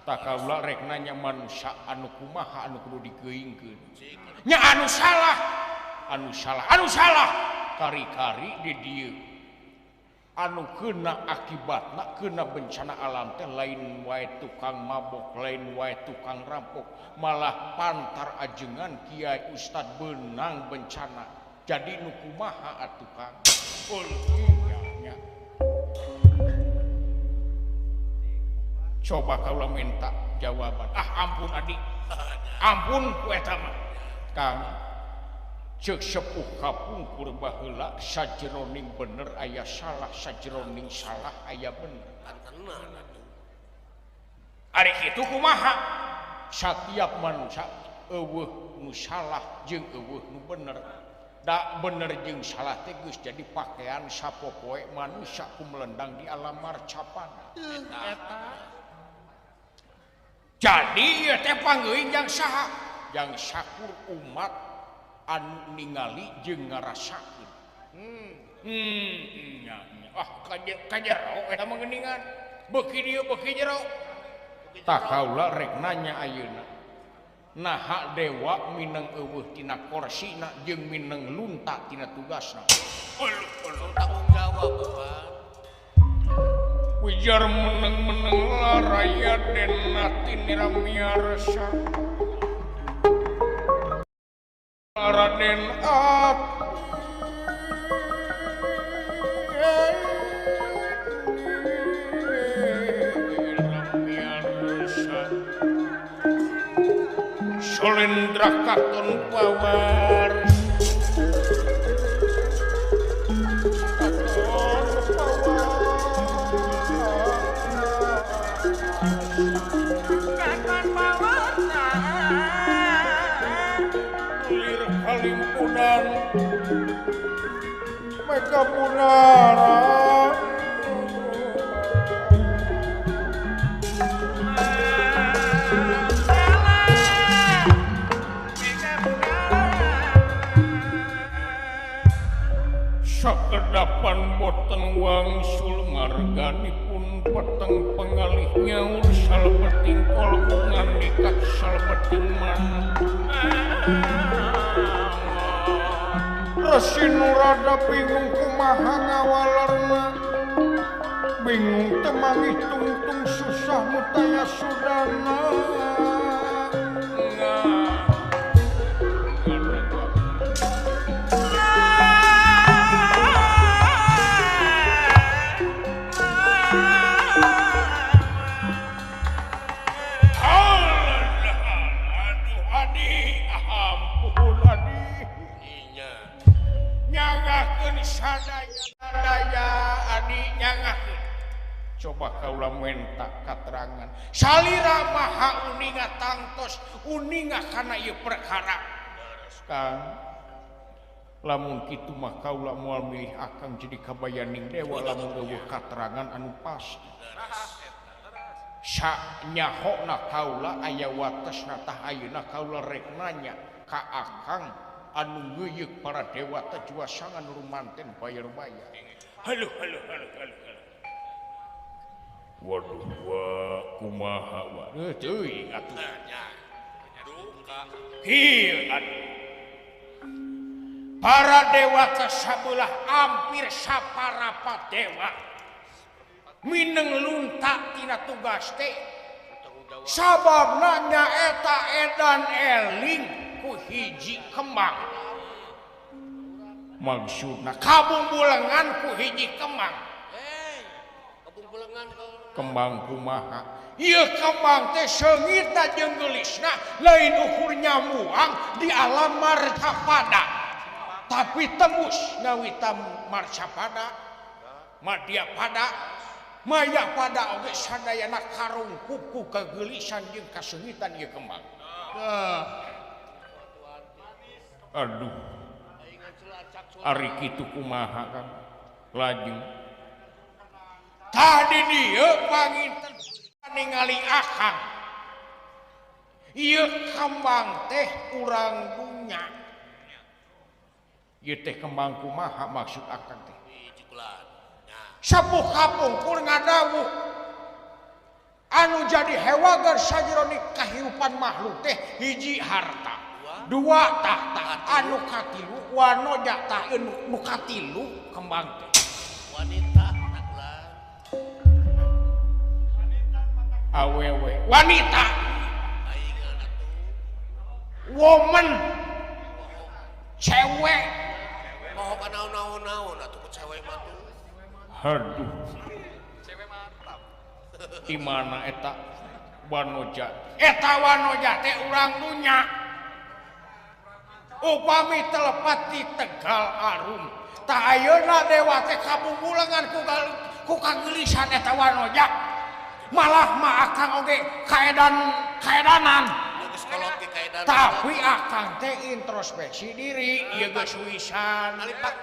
tak kaula rek nanya manusia anu kumaha anu kudu digeuingkeun nya anu salah kari-kari di dieu anu kena akibatna kena bencana alam teh lain wae tukang mabok lain wae tukang rampok malah pantar ajengan kiai ustad benang bencana jadi nu kumaha atuh Kang nya coba kaula minta jawaban ampun adik ampun ku eta mah Kang ceuk sepuh kapungkur baheula sajroning bener aya salah sajroning salah aya bener ari kitu kumaha satiap manusia eueuh nu salah jeung eueuh nu bener da bener jeung salah teh geus jadi pakaian sapopoe manusia ku melendang di alam marcapana eta jadi ieu teh panggeuing jang saha jang sakur umat anu ningali jeung ngarasakeun kajero eta mah geuningan beuki dieu beuki jero tak kaula rek nanya ayeuna naha dewa mineng eueuh tina korsina jeung mineng lunta tina tugasna tanggung jawab Bapak ujar meneng-meneng laraya den nati niramiarsa Raden at Solendra katon pawar Kalimpunan Mega Punara sakedapan boten wangsul marganipun peteng pengalih nyaur salebeting kolongan dikat salebeting manah Resi Nurada bingung kumaha ngawalerna bingung temangih tungtung susah mutaya sudana coba kaula minta katerangan salira maha uninga tangtos uninga kana ieu perkara Kang lamun kitu mah kaula moal milih akang jadi kabayaning dewa lamun eueuh katerangan anu pasti nyahona kaula aya watesna tah ayeuna kaula rek nanya ka akang anu ngeuyeuk para dewa teh juasangan rumanten bayar-bayar halo waduh kumaha wa teuing atuh para dewa sabelah hampir saparapat dewa mineng lunta tina tugas teh sababna nyaeta edan eling ku hiji kembang maksudna kabungbulengan ku hiji kembang kembang kumaha ieu kembang teh seungitna jeung geulisna lain ukur nyamuang di alam marcapada tapi tembus ngawita marcapada madya pada maya pada oge sadayana karungkup ku kageulisan jeung kaseungitan ieu kembang aduh ari kitu kumaha Kang lajeng tadi dia panginten ningali akang ieu kembang teh urang dunya ieu teh kembang kumaha maksud akang teh sapuh kapungkur ngadawuh anu jadi hewagar sajroning kahirupan makhluk teh hiji harta, dua tahta, anu katilu wanoja tah nu katilu kembang teh wanita naklah awewe wanita aing atuh woman cewek mau ka naon-naon atuh ku cewek mah tuh haduh imana eta wanoja teh urang dunya upami telepati Tegal Arum tak ayeuna dewa teh kabunggulengan ku kagelisan eta wanoja malah mah akang oge kaedanan geus kolot ke kaedan tapi akang teh introspeksi diri ieu geus wisan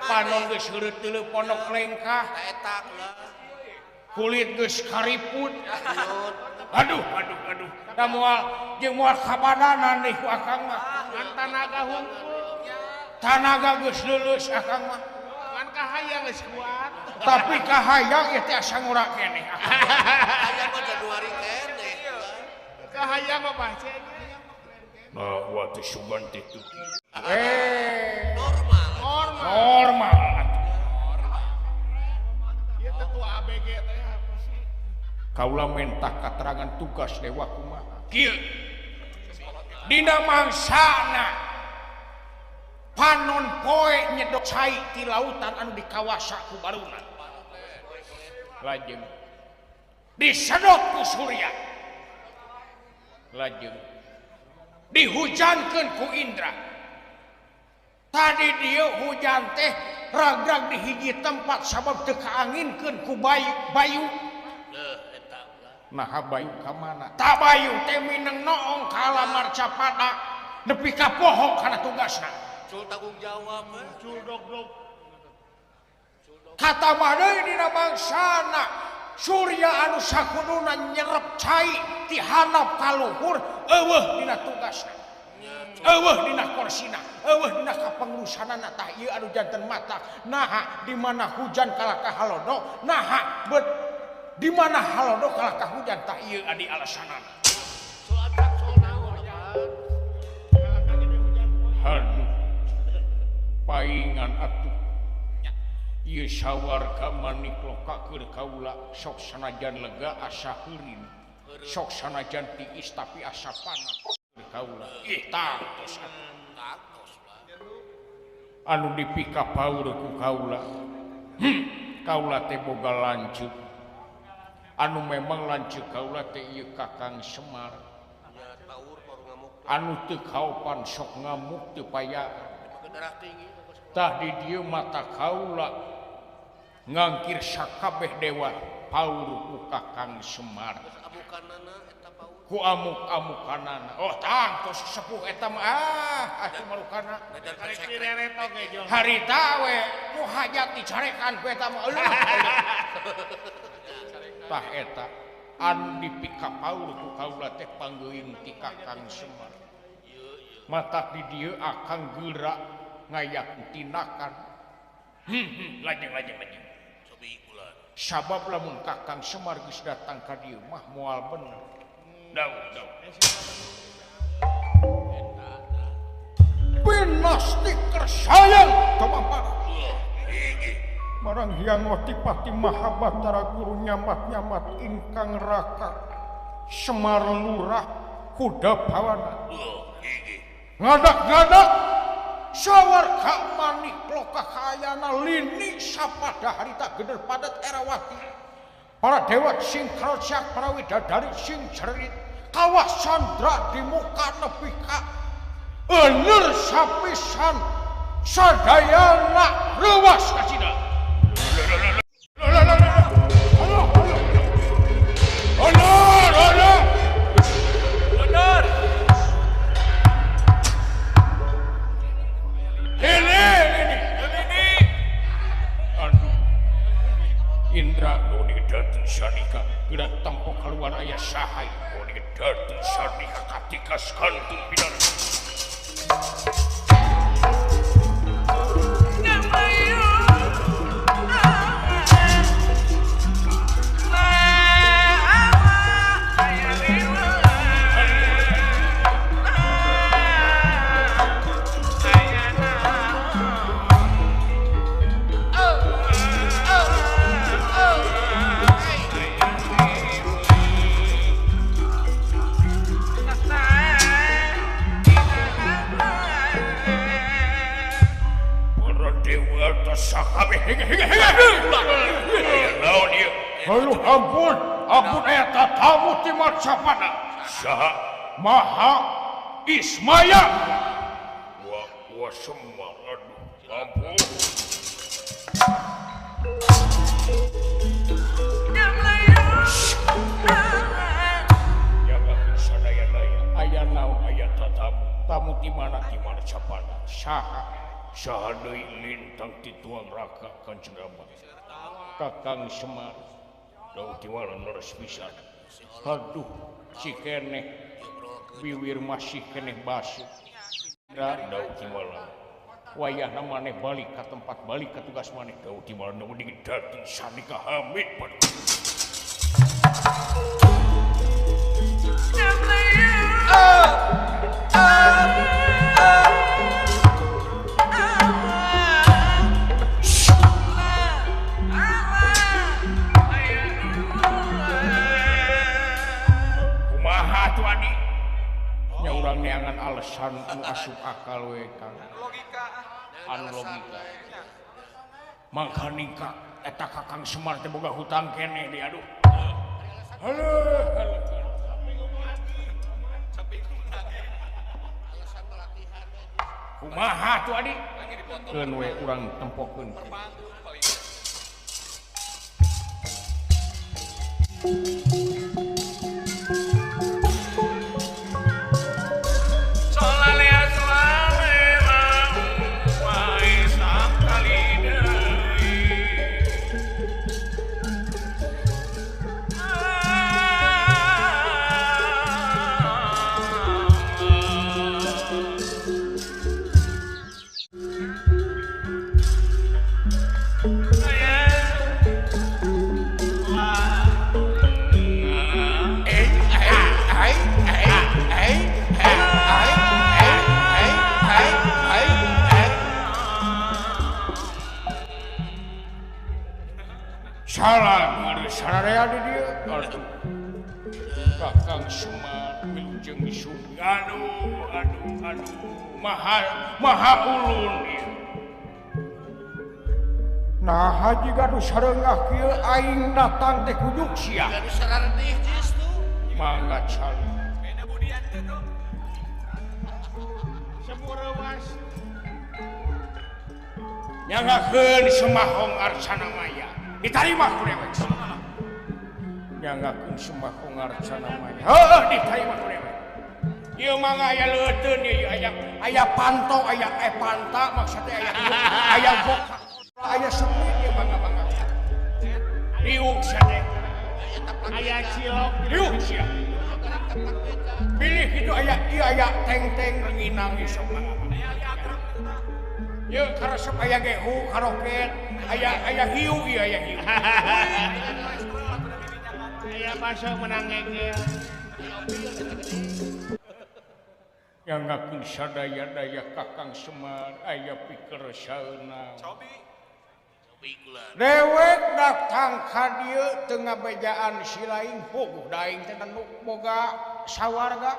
panon geus heureut teu pondok lengkah ka eta lah kulit geus kariput aduh da moal jeung moal kabadanan deui ku akang mah Ngan tanaga hungkul, tanaga geus leuleus akang mah ngan kahayang geus kuat. tapi kahayang ieu teh asa ngura keneh aya mah Januari keneh Kahayang mah baca. nah watu sugan teh tu normal normal Ieu teh tua ABG teh. kaula mentah katerangan tugas dewa kumaha kieu dina mangsana panon poe nyedok cai ti lautan anu dikawasa ku baruna lajeng disedot ku surya lajeng dihujankeun ku Indra tadi dia hujan teh ragrag di hiji tempat sabab teu kaanginkeun ku bayu eta lah nah bayu ka mana tak bayu teh mineng noong ka lamar Capada nepi ka poho kana tugasna cul tanggung jawab Cul dog. kata mah deui dina bangsana surya anu sakuduna nyerep cai ti handap ka luhur eueuh dina tugasna eueuh dina korsina eueuh dina kapengurusanana tah ieu anu janten mata naha di mana hujan kalah ka halodo naha di mana halodo kalah ka hujan tah ieu adi alasanana cul acak cul naon haduh paingan atuh ieu sawarga manik lokakeun kaula sok sanajan lega asa heurin sok sanajan tiis tapi asa panas kaula ih tangtos tangtos lah anu dipika paur ku kaula kaula teh boga lanceuk anu memang lanceuk kaula teh ieu Kakang Semar nya taur baru ngamuk anu teu kaopan sok ngamuk teu payah pakai darah tinggi tah di dieu mata kaula ngangkir sakabeh dewa paur ku Kakang Semar amukanana eta paur ku amuk-amukanana oh tangtos sepuh eta mah atuh malukana Tarik cirereto ge jol. harita we nu hajat dicarekan ku eta mah eueuh tah eta anu dipika paur ku kaula teh panggeuing ti Kakang Semar mata di dieu akang geura ngayak tindakan lajeng cobi ulah sabab lamun Kakang Semar geus datang ka dieu mah moal bener daun pinasti kersayang kamamana marang hyang otipati mahabatara guru nyamat-nyamat ingkang raka Semar Lurah kuda pawana ngadak-ngadak sawarga manik loka kayana lini sapada harita geder padat Erawati para dewa sing karosyak para widadari sing cerit kawas sandra di muka nepi ka ener sapisan sadayana rewas kasida benar ini aduh Indra doni datu sanika gerak tampok keluar ayah sahai doni datu sanika katika skantung pidana sakabeh hege naon ieu heuh ampun eta tamu ti Marcapada saha Maha Ismaya wa semar aduh ampun aya naon aya tamu di mana Marcapada saha deui lintang ti tuang raka Kanjeng Rama Kakang Semar daun ti mana leres pisan aduh si keneh biwir masih keneh basuh daun ti mana wayahna maneh balik ka tempat balik ka tugas maneh daun ti mana nu daging sanika hamid padu urang neangan alasan anu asup akal we Kang logika mangka nikah eta Kakang Semar teh boga hutang keneh di aduh halo kumaha tuh adi keun we urang tempokeun sararea di dieu aduh Kakang Semar wilujeng sung aduh maha ulun ieu nah haji gaduh sareungah kieu aing datang teh kujuk sia gaduh sarardih geus tuh mangga cali beda budian teh tuh samurawas nyangakeun semahong Arcana Maya diterima ku dewek nyangakeun semahong Arcana Maya heuh diterima ku dewek ieu mangga aya leuteun ieu aya panto aya panta maksudnya aya boka aya sepi ieu mangga riuk sia aya cilok riuk sia pilih kitu aya teng-teng renginang ieu sok mangga ya karesep aya gehu karoket aya hiu ieu aya hiu aya baso menang ngegel yang ngakeun sadaya-daya Kakang Semar aya pikeun saeuna cobi kula dewek datang ka dieu teu ngabejaan si lain puguh da aing teh nu boga sawarga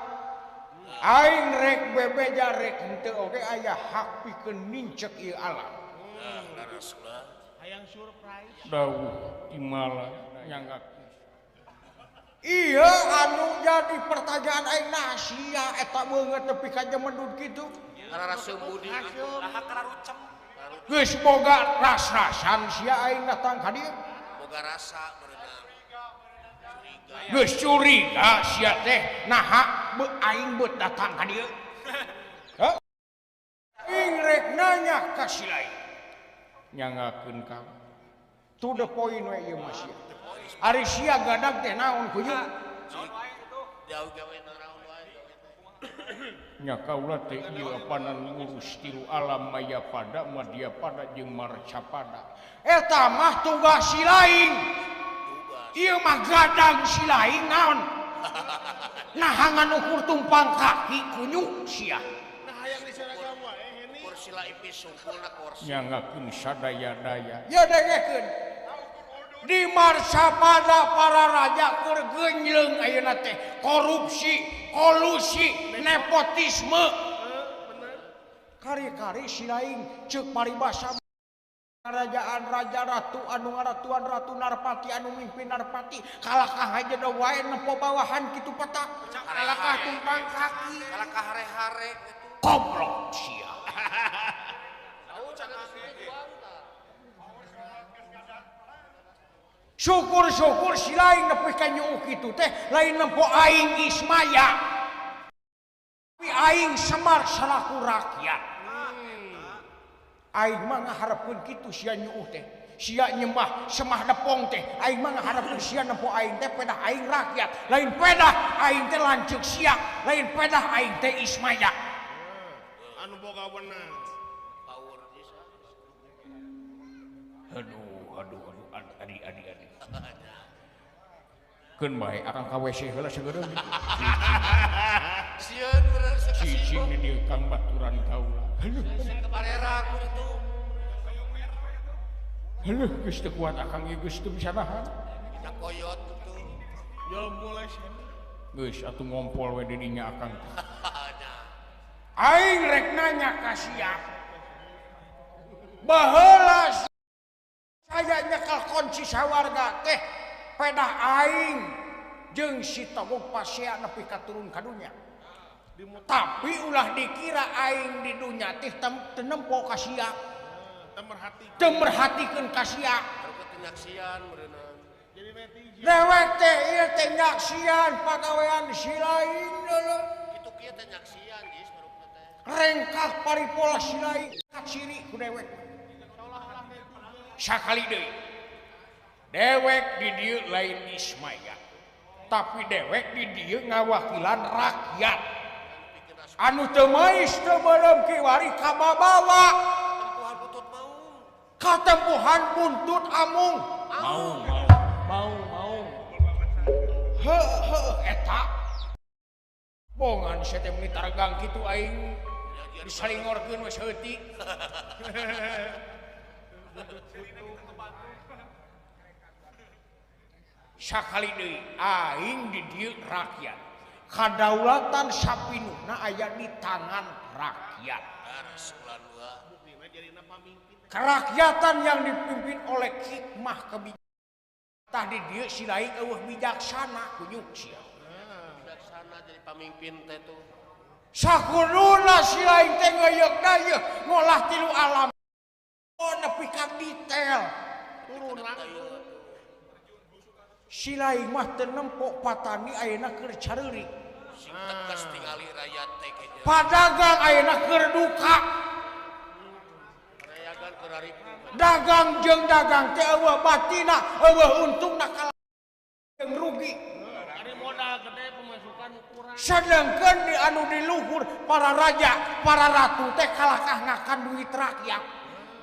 aing rek bebeja rek henteu oge aya hak pikeun nincek ieu alam larasna hayang surprise dawuh imala nyanggakeun iya anu jadi pertanyaan aing nah sia eta beungeut tepi ka jemedud kitu raraseuh budi aha kararucem geus boga ras-rasan sia aing datang ka dieu boga rasa berenang geus curiga sia teh naha aing beut datang ka dieu aing rek nanya ka si lain nyangakeun ka to the point we ieu mah sia ari sia gadag teh naon ku ieu jauh gawe naon wae nya kaula teh ieu apanan ngurus tilu alam maya pada Madya pada jeung Marcapada eta mah tugas si lain ieu mah gadag si lain naon nahangan ukur tumpang kaki kunyuk sia nah hayang diseragam wae heni kursila ipis sungkulna kursi nyangakeun sadaya-daya ya dengekeun di Marcapada para raja keur geunjleung ayeuna teh korupsi kolusi nepotisme kari-kari si lain ceuk paribasa kerajaan raja ratu anu ngaratuan ratu Narpati anu mimpin Narpati kalakah aja da wae nempo bawahan kitu peta Kalakah tumpang kaki. Kalakah hare-hare gitu. goblok sia syukur-syukur si lain nepi ka nyuuk kitu teh lain nempo aing Ismaya tapi aing Semar salaku rakyat aing mah ngaharepkeun kitu sia nyuuh teh sia nyembah semah depong teh aing mah ngaharepkeun sia nempo aing teh pedah aing rakyat lain pedah aing teh lanceuk sia lain pedah aing teh Ismaya Anu boga wenang. Power bisa. aduh adi keun bae akang ka WC heula segeureung Sieun bener cicing di dieu kang baturan kaula keparerang itu. heuh geus teu kuat akang ieu geus teu bisa nahan Kita koyot itu. Jol mulai sih. geus atuh ngompol we di dinya akang Nah, aing rek nanya ka sia baheula saya nyekal kunci sawarga teh pedah aing jeung si togog pasea nepi ka turun ka dunya tapi ulah dikira aing di dunya teh teu nempo ka sia Temerhati. teu merhatikeun ka sia baru ketenyaksian berenang. Jadi netizen. dewek teh ieu teh nyaksian pagawean si lain deuleu Itu kieu teh nyaksian jis baru teh. rengkah paripola si lain kat siri ku dewek sakali deui dewek di dieu lain Ismaya tapi dewek di dieu ngawakilan rakyat anu teu mais teu beureum kiwari kababawa Tempuhan butut mau. katempuhan buntut amung mau eta bongan sia teh meuli targang kitu aing disalingorkeun we seutik sakali deui aing di dieu rakyat kadaulatan sapinuhna aya di tangan rakyat Beres ulan dua. Buktina jarina pamimpin. kerakyatan yang dipimpin oleh hikmah kebijaksanaan tah di dieu si lain eueuh bijaksana kunyuk sia Bijaksana jadi pemimpin teh tuh. sakuduna si lain teh ngeuyeuk-dayeuk ngolah tilu alam nepi ka detail Turun langsung. si lain mah teu nempo patani ayeuna keur careurik Sing tegas tingali rakyat teh kayaknya. padagang ayeuna keur duka Rayagan keur haripu. dagang jeung dagang teh eueuh batina eueuh untungna kalah jeung rugi Ari modal gede pemasukan kurang. sedangkan di anu di luhur para raja para ratu teh kalakah ngakan duit rakyat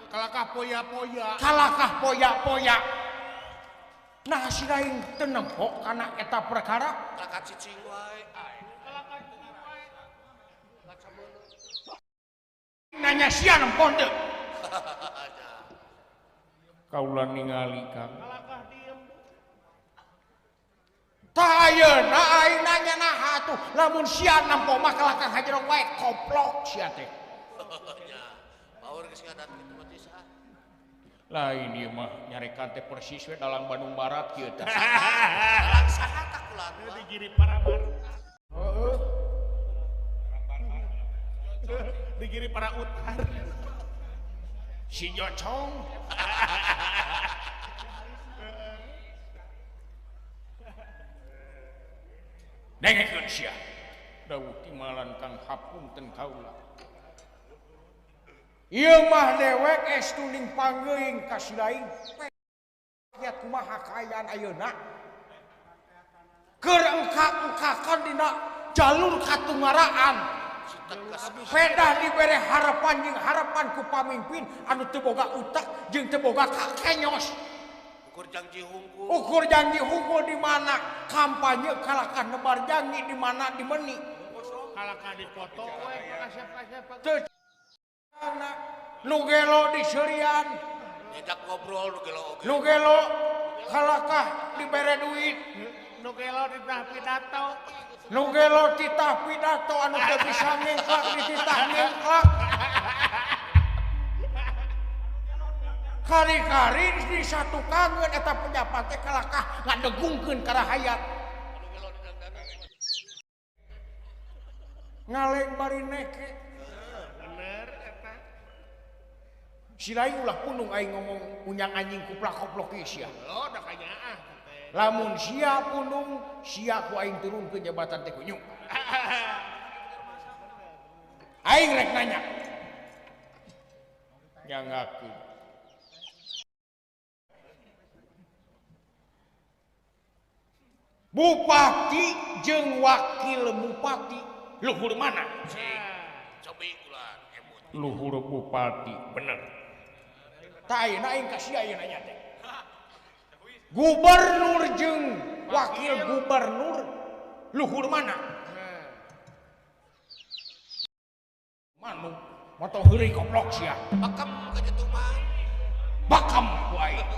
Kalakah poya-poya. kalakah poya-poya nah si lain teu nempo kana eta perkara Kalakah cicing wae. Ai. Kalakah cicing wae. nanya sia nempo teu kaula ningali kang Kalakah diem. tah ayeuna aing nanya naha atuh lamun sia nempo mah kalakah hajerong wae koplok sia teh Ya. Power geus ngadat kitu mah teh sah. lain ieu mah nyarekan teh persis we dalam Bandung Barat kieu teh Dalang saha tak ulan Ini dua. digiri para mar. heeh Digiri para utar. si Jocong dengekeun sia dawuh timalan kang hapunten kaula ieu mah dewek estuning panggeuing ka si lain rakyat kumaha kaayaan ayeuna keur engka-engkakan dina jalur katungaraan Si tegas pedah dibere harapan jeung harapan ku pamimpin anu teu boga utek jeung teu boga kakenyos ukur janji hungkul. ukur janji hungkul di mana kampanye kalakah nebar janji di mana di meuni Kalakah dipoto we ka siapa-siapa. teu nu gelo di seurian Nyedak ngobrol nu gelo oge. nu gelo kalakah dibere duit Nu gelo di tah pidato. nu gelo titah pidato anu teu bisa ngengklak di titah ngengklak kari-kari disatukangeun eta pejabat teh kalakah ngadegungkeun ka rahayat ngaleng bari neke bener eta si lain ulah punung aing ngomong punyang anjing kuplak-koplok ieu sia lo da kanyaah teh lamun sia punung sia ku aing turun ke jabatan teh kunyung aing rek nanya nyangakeun bupati jeung wakil bupati luhur mana cobi ulah emut luhur bupati bener tah ayeuna aing ka sia ayeuna nya teh gubernur jeung wakil gubernur luhur mana manu moto heureuy koplok sia bakam ka ditu mah bakam ku aing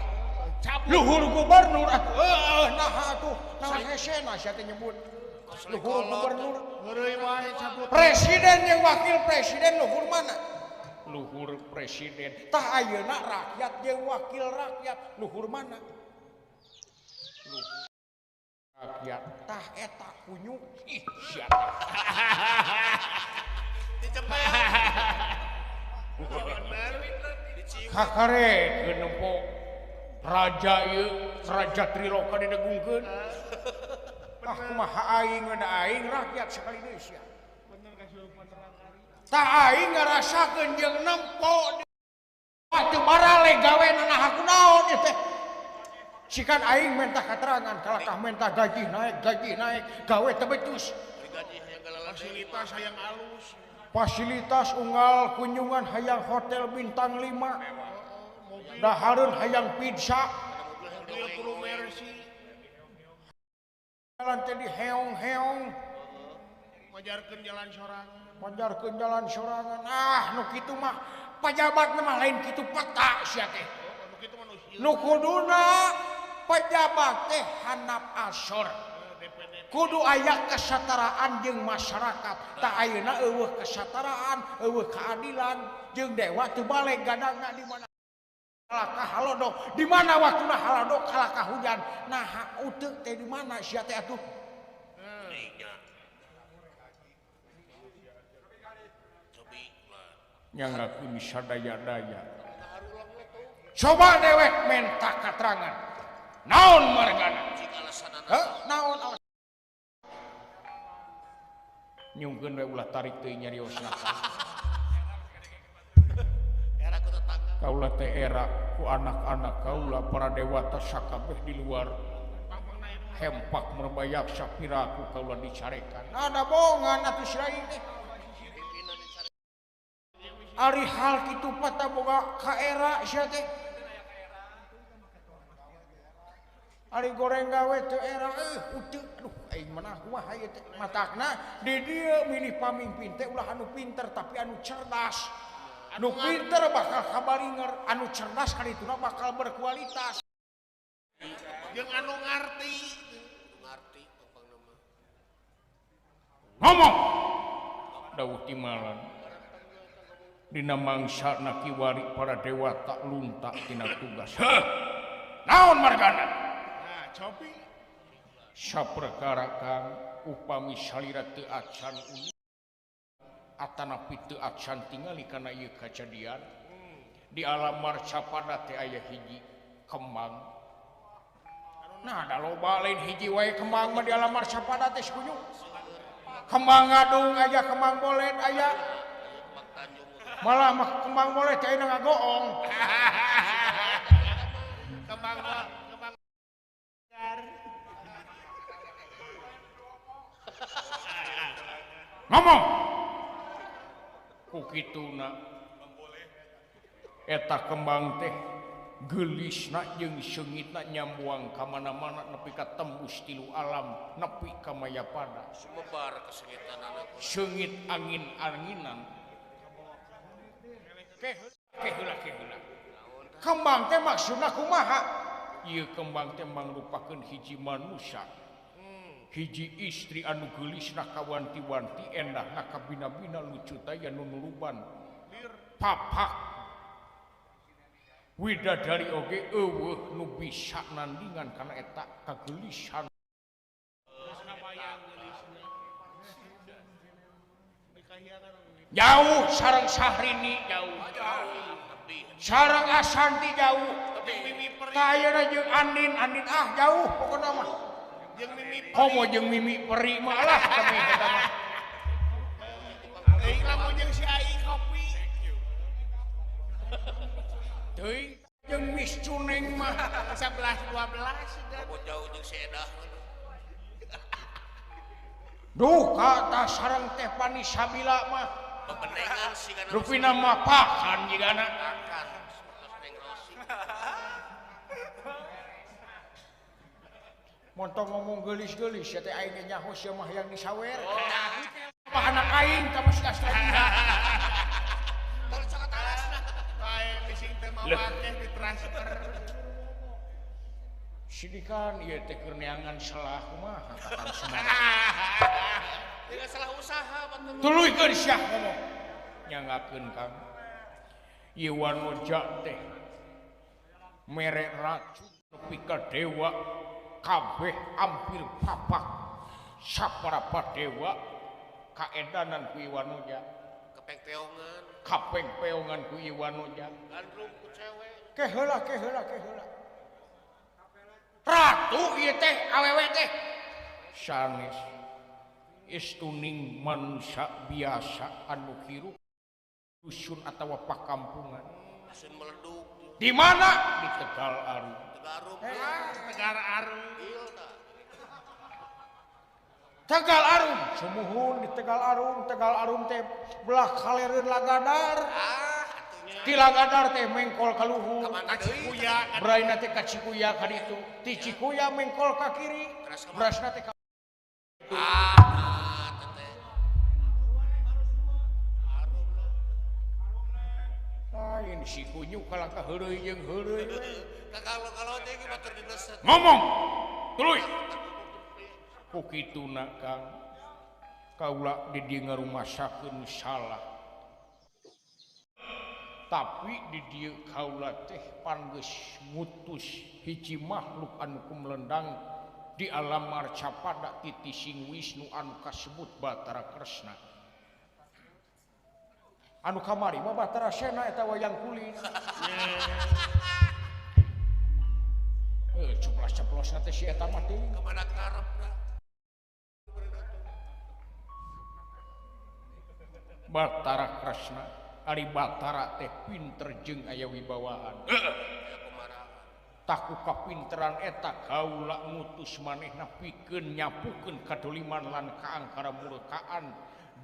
luhur gubernur nah atuh nah hesena sia teh nyebut luhur gubernur heureuy wae cabut presiden yang wakil presiden luhur mana luhur presiden tah ayeuna rakyat jeung wakil rakyat luhur mana luhur rakyat tah eta kunyuk ih sia dicepet bener dicium kakare genempo raja ieu raja Triloka didegungkeun tah kumaha aing ngeuna aing rakyat sekali deui sia bener kasurupan terangkari tah aing ngarasakeun jeung nempo atuh barale gawe nanaha kunaon ieu teh sikan aing mentah katerangan kalakah mentah gaji naik gawe teu becus gaji hayang galalan fasilitas hayang alus fasilitas unggal kunjungan hayang hotel bintang 5 dahareun hayang pizza mobil kudu mercy jalan teh diheong-heong ngajarkeun jalan sorangan pajarkeun jalan sorangan nu kitu mah pajabat mah lain kitu peta sia teh nu kitu manusia nu kuduna pejabat teh handap asor DPD kudu aya kesetaraan jeung masyarakat tah ayeuna eueuh kesetaraan eueuh keadilan jeung dewa teu balik gadangna di mana kalakah halodok di mana waktuna halodok kalakah hujan nah uteuk teh di mana sia teh atuh nya cobi ulah nyangakeun sadaya-daya coba dewek menta katerangan naon margana cik alasanana naon alasan nyungkeun we ulah tarik teuing nyariosna era ku tetangga kaula teh era ku anak-anak kaula para dewata sakabeh di luar hempak merbayak sapiraku kaula dicarekan ada bohongan atuh siraing teh ari hal kitu pata boga ka era sia teh ari goreng gawe teu era uteuk aduh aing manah kumaha ieu teh matakna di dieu milih pamimpin teh ulah anu pinter tapi anu cerdas anu pinter bakal kabalinger anu cerdas kadituna bakal berkualitas jeung anu ngarti ngarti pang nama ngomong dawuh timalan dina mangsana kiwari para dewata lunta tina tugas naon margana nah cobi saperkara kang upami salira teu acan atanapi teu acan tingali kana ieu kajadian di alam marcapada teh aya hiji kembang nah da loba lain hiji wae kembang mah di alam marcapada teh kunyuk kembang gadung aya kembang bolet aya Bak Tanjung malah mah kembang bolet teh ayeuna ngagoong kembang ngomong ku kituna eta kembang teh geulisna jeung seungitna nyambuang ka mana-mana nepi ka tembus tilu alam nepi ka mayapada sumebar kesengitan anak seungit angin-anginan keheula kembang teh maksudna kumaha ieu kembang teh mangrupakeun hiji manusia hiji istri anu geulisna kawanti-wanti endahna kabina-bina lucu teh anu nuluban papak widadari oge eueuh nu bisa nandingan kana eta kagelisan jauh sareng Syahrini jauh sareng Asanti jauh kayana jeung Andin jauh pokona mah homo jeung Mimi Peri mah lah kami eta mah lamun jeung si Ai kopi teuing jeung Miss Cuneng mah 11 12 Bobo jauh jeung si Edah. duh kata sareng Teh Pani Sabila mah Bebenengan sih kan. rupina mah pakan jigana Akan. Neng Rosi. montong ngomong gelis-gelis ya teh aing nyaho sia mah yang disawer apa anak aing ka masih lagi Tol sangat alasna. kae bising teh mawat teh ditransfer sidikan ieu teh keur neangan salah kumaha katan Semarang Tidak salah usaha betul. tuluy sia ngomong nyangakeun Kang ieu wanoja teh mere racun nepi ka dewa kabeh hampir papak saparapa dewa kaedanan ku ieu wanoja Kepeng peongan. kapeng peongan ku ieu wanoja Gandrung ku cewek. keheula ratu ieu teh awewe teh sanes istuning manusia biasa anu hirup dusun atawa pakampungan Dusun meleduk. di mana di Tegal Aru Tegarum. negara arum Tegal Arum sumuhun di Tegal Arum teh belah kalereun Lagadar Atunya. ti Lagadar teh mengkol ka luhur Kemana deui? kuya kan beraina teh ka Cikuya ka ditu ti Cikuya mengkol ka kiri berasna teh ka Teteh. lain si kunyu kalangkah heureuy jeung heureuy we. Kalau teh ge motor dileset. ngomong tuluy ku kituna Kang kaula di dieu ngarumasakeun salah tapi di dieu kaula teh pan geus ngutus hiji makhluk anu kumlendang di alam marcapada titi sing Wisnu anu kasebut Batara Kresna anu kamari mah Batara Sena eta wayang kulit ceplos-ceplosna teh si eta mah teuing Kemana karepna? Batara Kresna ari Batara teh pinter jeung aya wibawaan taku kapinteran eta kaula ngutus manehna pikeun nyapukeun kadoliman lan kaangkara murkaan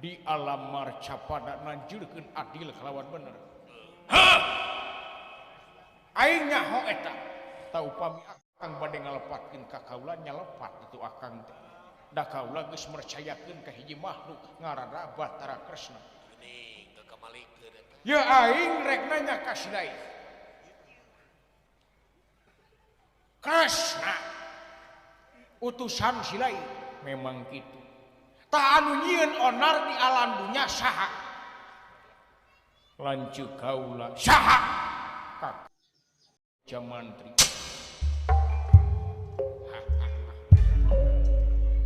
di alam marcapada nanjurkeun adil kalawan bener aing nyaho eta tau upami akang bade ngalepatkeun ka kaula nyalepat itu akang teh da kaula geus mercayakeun ka hiji makhluk ngaranna Batara Kresna Ini kekemalikeun eta. ya aing rek nanya ka Silai Kresna utusan Silai memang gitu tak anu nyieun onar di alam dunya saha lanceuk kaula saha kak jamantri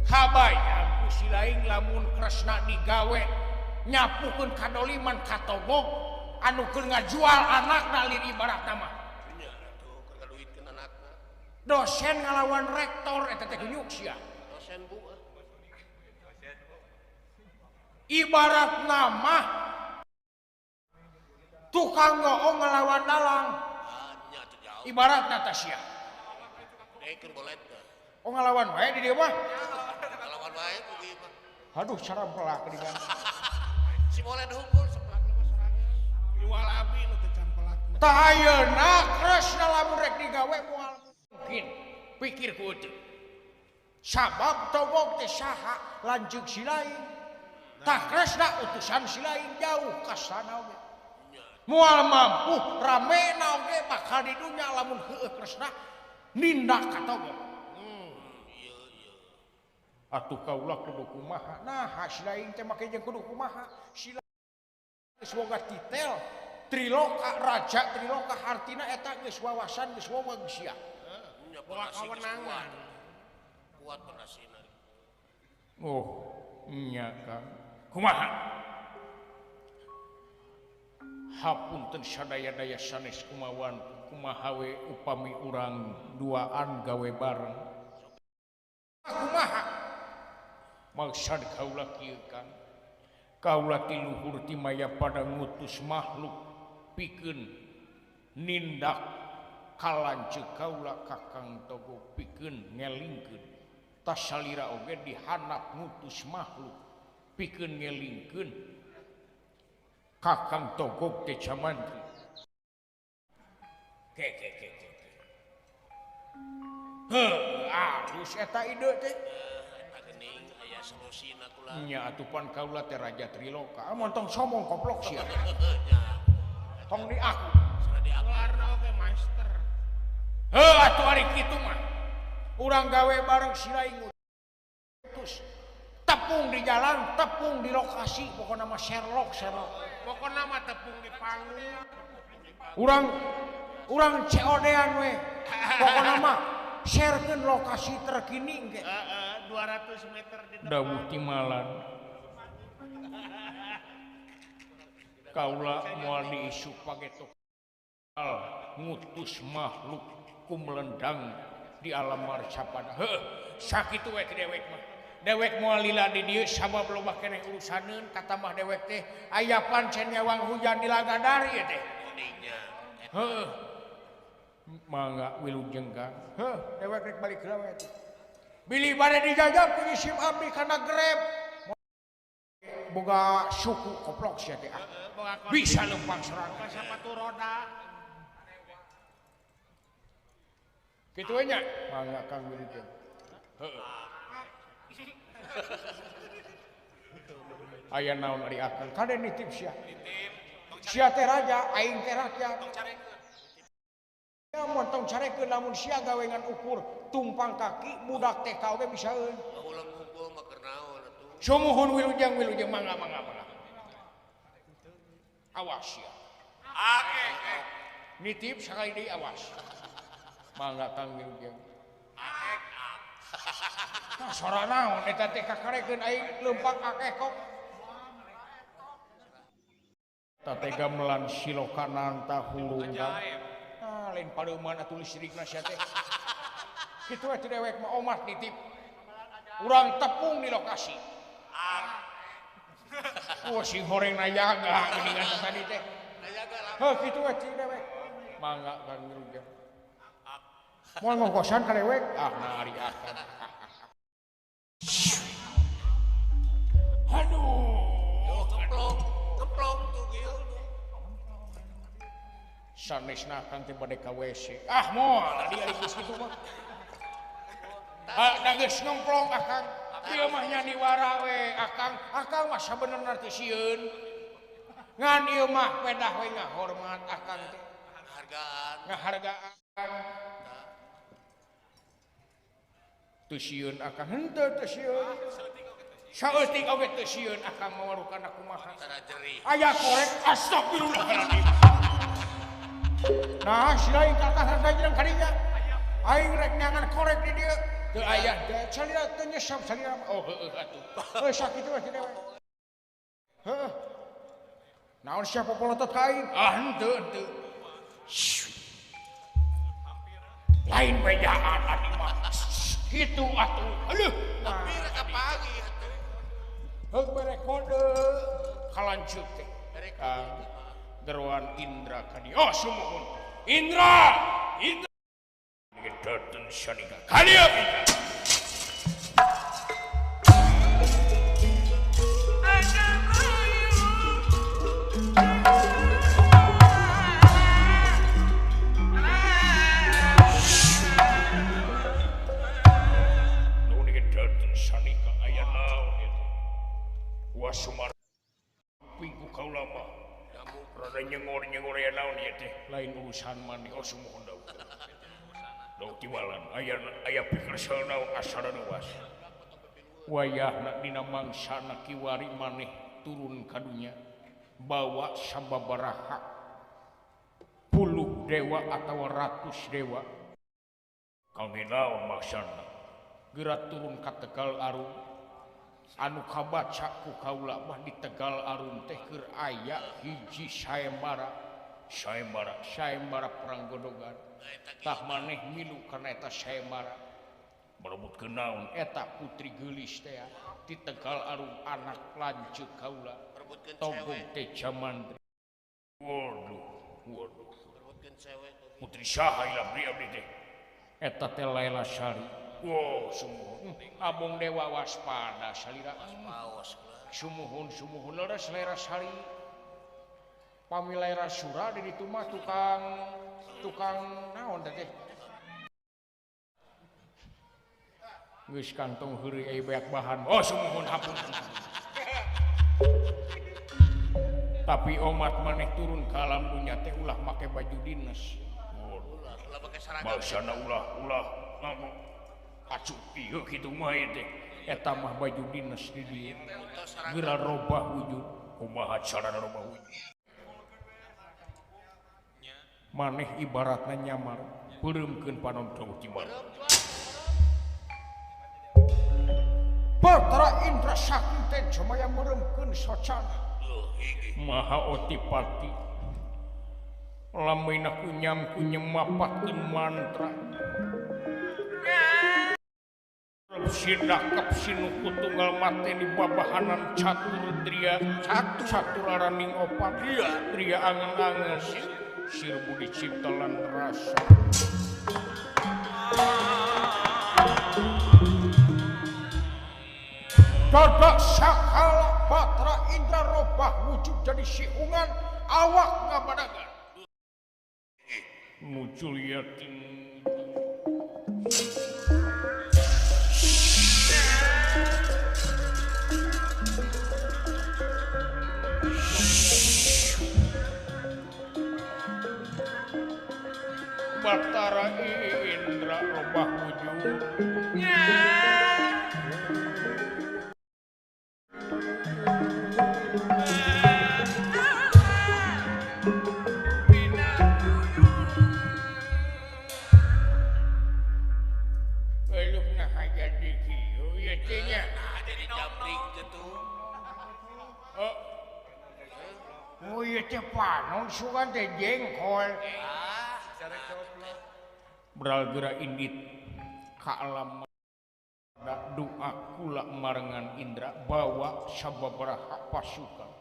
kabayang ku Silai lamun Kresna digawe nyapukeun kadoliman katobog anu keur ngajual anakna lin ibaratna mah Nya atuh keur ngaduitkeun anakna. dosen ngalawan rektor eta teh genyuk sia Dosen bu. ibaratna mah tukang goong ngalawan dalang Nya atuh jauh. ibaratna teh sia Dekeun bolet teh. oh ngalawan wae di dieu mah Kalawan wae ku ieu mah. aduh cara pelak dengan Si bolet hukum seplak mah sorangan. jual abi nu teh can pelak tah ayeuna Kresna lamun rek digawe moal mungkin pikir ku teu sabab tobog teh saha lanceuk Silai tah Kresna utusan Silai jauh ka sana oge moal mampu ramena oge bakal di dunya lamun heueuh Kresna nindak ka tobog atuh kaula kudu kumaha nah Silai teh make jeung kudu kumaha Silai geus boga titel Triloka raja Triloka artina eta geus wawasan geus wawag sia. Nya Boga pernah sih kewenangan. kuat pernah sih. Oh, nya Kang. Kumaha? Hapunten sadaya-daya sanes kumawan kumaha we upami urang duaan gawe bareng. Kumaha? Maksud kaula kieu Kang. Kaula ti luhur ti maya pada ngutus makhluk pikeun nindak kalanceuk kaula Kakang Togo pikeun ngelingkeun. Tas salira oge dihanap ngutus makhluk pikeun ngelingkeun Kakang Togog teh Camantri. Ke. Alus eta ide teh. Eta geuning aya solusina kula. Nya atupan kaula teh Raja Triloka. Amun tong somong koplok sia. Tong di aku. Sana diangkat. Keluarna oge master. Atuh ari kitu mah. Urang gawe bareng silaing terus tepung di jalan, tepung di lokasi, pokoknya mah Sherlock. Pokokna mah tepung di panggung. Urang COD-an we. Pokoknya mah sharekeun lokasi terkini engke. 200 meter di depan. Dawuh timalan. Kaula moal diisu pagetok ngutus makhluk kumlendang di alam marcapada. Sakitu we dewek mah. Dewek moal lila di dieu sabab loba keneh urusaneun kata mah dewek teh aya pancen nyawang hujan di Lagadari teh. Kuningnya. Heuh. Mangga wilujeng Kang. Dewek rek balik heula we teh. Bilih bade dijajab ku isim abdi kana Grab. Boga suku koplok sia teh. Boga Bisa lempang serangan. sepatu roda. Kitu we nya. Mangga Kang wilujeng. Heuh. Aya naon ari akan kade nitip sia. Sia teh raja, aing teh rakyat. Ya montong carekeun lamun sia gawengan ukur tumpang kaki budak TK oge bisa euy. Ulang kumpul mah keur naon atuh. Sumuhun wilujeng mangga. Awas sia. Nitip sakali deui awas. Mangga Kang wilujeng. Nah, sora naon eta teh kakarekeun aing leumpang akekok. Teh gamelan silokanan tah hulung Kang. Nah, lain paleuman atuh listrikna sia teh. Kitu we dewek mah omah nitip. Urang tepung di lokasi. Wah, si goreng nayaga geuningan tadi teh. Nayaga lah. Heuh, kitu we dewek. Mangga Kang wilujeng. Moal ngongkosan ka dewek? Nah ari akan. Aduh, Kemplong tuh kieu. sanesna Kang teh bade ka WC. Moal tadi ari geus kitu mah. Da geus ngemplong Akang. Ieu mah nya diwara we Akang mah sabenerna teh sieun. Ngan ieu mah pedah we ngahormat Akang teh. Ngahargaan. Teu sieun Akang henteu teu sieun. Saeutik oge teu sieun Akang mawarukan kumaha. Cara jerih. Aya korek astagfirullahaladzim. Nah, silain kakak harga jeung kadinya. Aing rek nyangan korek di dieu. Teu aya teh salira teu nyesap salira. Oh heueuh atuh. Sakitu we dewe. Heuh. Naon sia popolotot ka aing? Henteu. Lain bejaan adi mah. Kitu atuh. Aleuh. Tapi rek pagi atuh. Heug mere kode kalanceuk teh. Derwan Indra kadi. Oh sumuhun. Indra. Datang sanika. Kali abi. Sumar pingku kau lama rada nyengor ya naon ieu teh lain urusan mani sumuhun daud tiwalan aya pikir saeunaon asana nuwas wayahna dina mangsana kiwari maneh turun ka dunya bawa sababaraha puluh dewa atau ratus dewa kami naon maksana geura turun ka Tegal Arum anu kabaca ku kaula mah di Tegal Arum teh keur aya hiji sayembara perang godogan tah maneh milu kana eta sayembara merebutkeun naon eta putri geulis teh di Tegal Arum anak lanceuk kaula togong teh Jamandri waduh putri saha ilah beli abdi teh eta teh Laila Sari wow sumuhun abong dewa waspada salira sumuhun leres Laila Sari pami Laila Sura di ditu mah tukang naon teh geus kantong heureuy aya beak bahan oh sumuhun hapun tapi omat maneh turun ke alam dunya teh ulah make baju dinas maksana ulah acuh ieu kitu mah teh eta mah baju dinas di dieu geura robah wujud kumaha carana robah wujud maneh ibaratna nyamar peureumkeun panontong Cimaru Batra Indra Sakti teh cuma yang meureukeun socana maha otipati lamun aku nyamku nyemapatkeun mantra sidakep sinuku tunggal mate di babahanan catur raturaning opat tria angen-angen sir budi cipta lan rasa dadak sakala Batra Indra robah wujud jadi siungan awak ngabadagan muncul yakin Batra Indra robah wujud oh iya teh panon sugan teh jengkol beral geura indit ka alam doa kula marengan Indra bawa sababaraha pasukan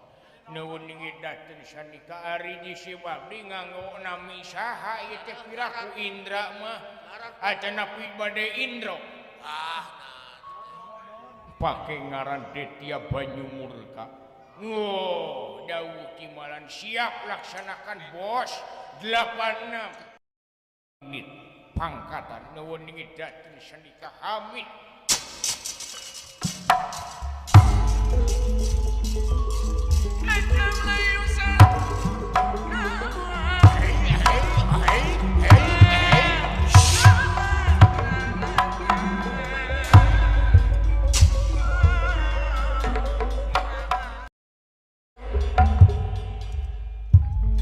nuhun ngidateun sanika ari di si Babdi nganggo nami saha ieu teh piraku Indra mah acan bade Indro pake ngaran Detya Banyu Murka oh dawuh timalan siap laksanakan bos 86 menit pangkatan nuhun ngidateun sanika Hamid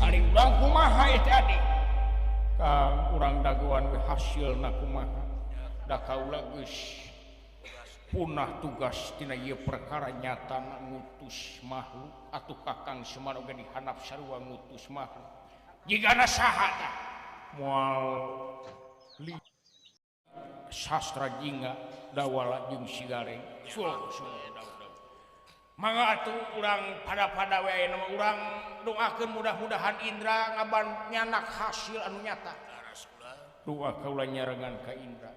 ari urang kumaha teh adik kang urang dagoan we hasilna kumaha da kaula geus punah tugas tina ieu perkara nyata ngutus makhluk atuh kakang Semar oge dihandap sarua ngutus makhluk jigana saha tah moal sastra jingga dawala jeung sigareng mangga atuh urang pada we aya nama urang doakeun mudah-mudahan Indra ngaban nyanak hasil anu nyata doa kaula nyarengan ka Indra